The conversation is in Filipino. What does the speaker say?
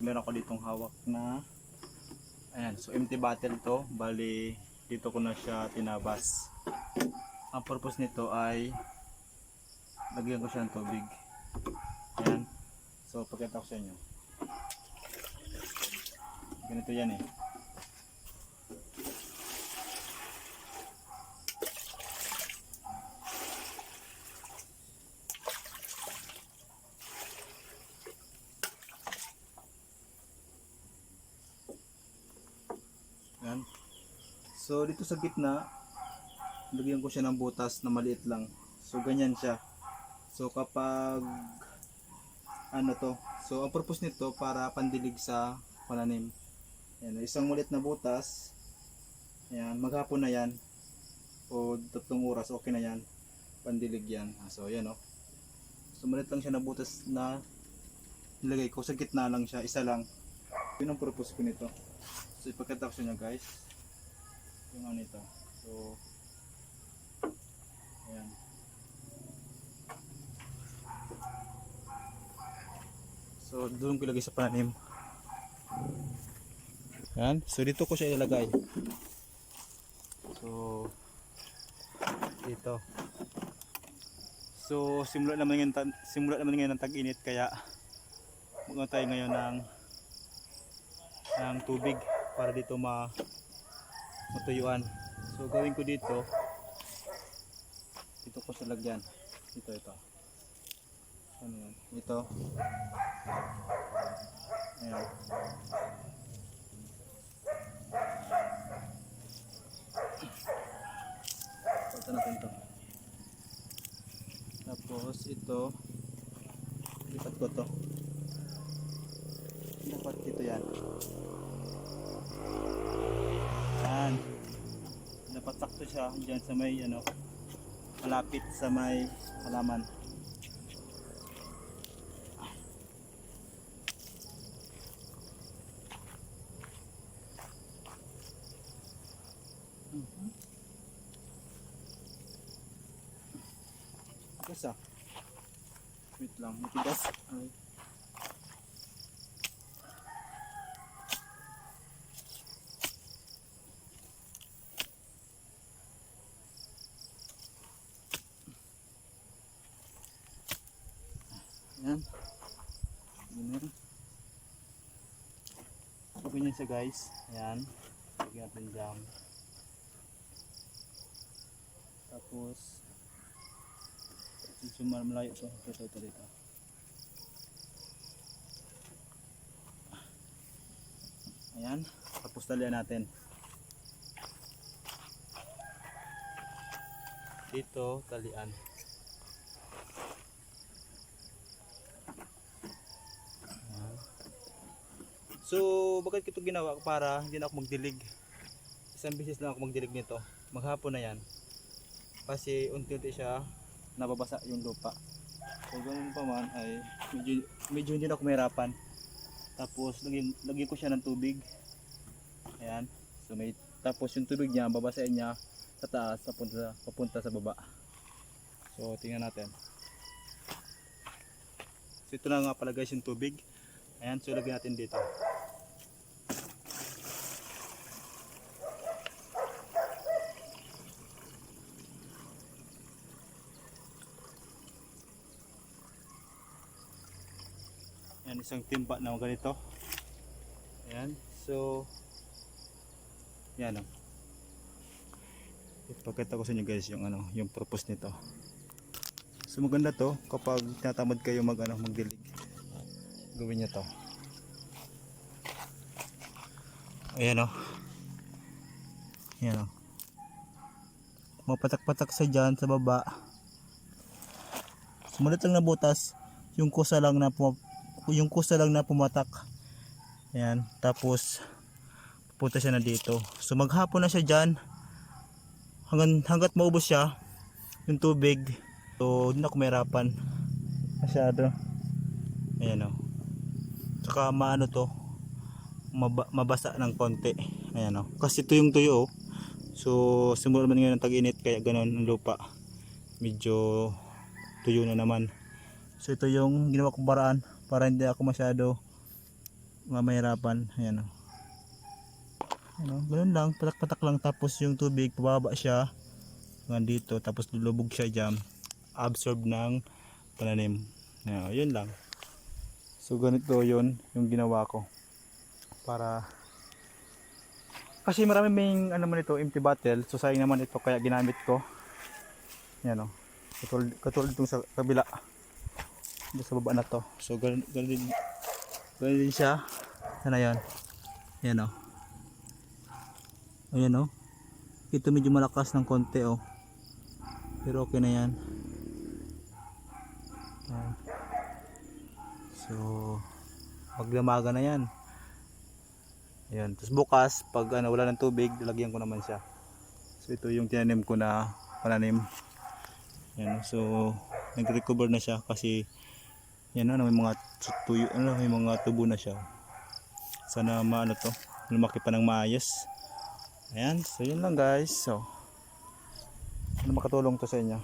meron ko ditong hawak na ayan, so empty bottle to, bali dito ko na siya tinabas. Ang purpose nito ay lagyan ko siya ng tubig. Ayan, so pakita ko sa inyo, ganito yan eh. Yan. So dito sa gitna, lagyan ko siya ng butas na maliit lang. So ganyan siya. So kapag ano to, so ang purpose nito para pandilig sa pananim. Yan, isang maliit na butas. Yan, maghapon na yan. O 3 oras okay na yan. Pandilig yan. So yan oh. So maliit lang siya na butas na nilagay ko, sa gitna lang siya, isa lang. Yun ang purpose ko nito. So ipakita ko sa inyo guys yung ano ito. So ayan, so doon ko ilagay sa pananim. Ayan, so dito ko siya ilagay. So dito, so simula naman ngayon ng tag-init, kaya magano tayo ngayon ng tubig para dito matuyuan. So gawin ko dito ko sa lagyan. Ito. Ano yan? Ito. Ayan. Pagka natin ito. Tapos ito, lipat ko to. Dapat dito yan. Yan. Dapat sakto siya dyan sa may ano, malapit sa may halaman. Tigas ah. Wait lang, matigas. Ay. Ayan. Ganyan. So ganyan siya guys. Ayan. Lagyan natin dyan. Tapos medyo malayo ito. Ito dito. Ayan. Tapos talian natin. Dito talian. So bakit ito ginawa? Para hindi na ako magdilig. Isang beses lang ako magdilig nito. Maghapon na yan. Kasi unti-unti siya nababasa yung lupa. So ganun pa man ay medyo hindi na ako mahirapan. Tapos lagyan ko siya ng tubig. Ayan. So tapos yung tubig niya, babasahin niya sa taas papunta sa baba. So tingnan natin. So ito na nga pala guys yung tubig. Ayan, so lagyan natin dito. Ayan, isang timba na ganito. Ayan, so yan o. Ipakita ko sa inyo guys yung ano, yung purpose nito. So maganda to kapag tinatamad kayo magdilig. Gawin niyo to. Ayan o. Ayan o. Mapatak-patak sa dyan sa baba. Sumalit lang na butas, yung kusa lang na pumatak. Ayan, tapos pupunta siya na dito. So maghapon na siya dyan hanggat maubos siya yung tubig. So hindi na ako mahirapan masyado. Ayan o. Saka maano to, mabasa ng konti. Ayan o. Kasi ito yung tuyo o. So simula naman ngayon ng tag-init, kaya ganoon ang lupa. Medyo tuyo na naman. So ito yung ginawa kong paraan para hindi ako masyado mahirapan. Ayan o. Ano, ganun lang, patak-patak lang, tapos yung tubig pababa siya hanggang dito, tapos lulubog siya dyan, absorb ng pananim. Yun lang. So ganito yun yung ginawa ko para, kasi marami may ano man ito, empty bottle, so sayang naman ito kaya ginamit ko. Yan o, katulad itong sa kabila, dito sa baba na to. So ganun din siya. Sana yan. Yan o. Ayan o. Ito medyo malakas ng konti o. Pero okay na yan. So maglamaga na yan. Ayan. Tapos bukas pag wala ng tubig, lalagyan ko naman siya. So ito yung tinanim ko na pananim. Ayan. So nag-recover na siya kasi yan may mga tuyo, may mga tubo na siya. Sana maano to, lumaki pa ng maayos. Ayan, so yun lang guys. So makatulong to sa inyo.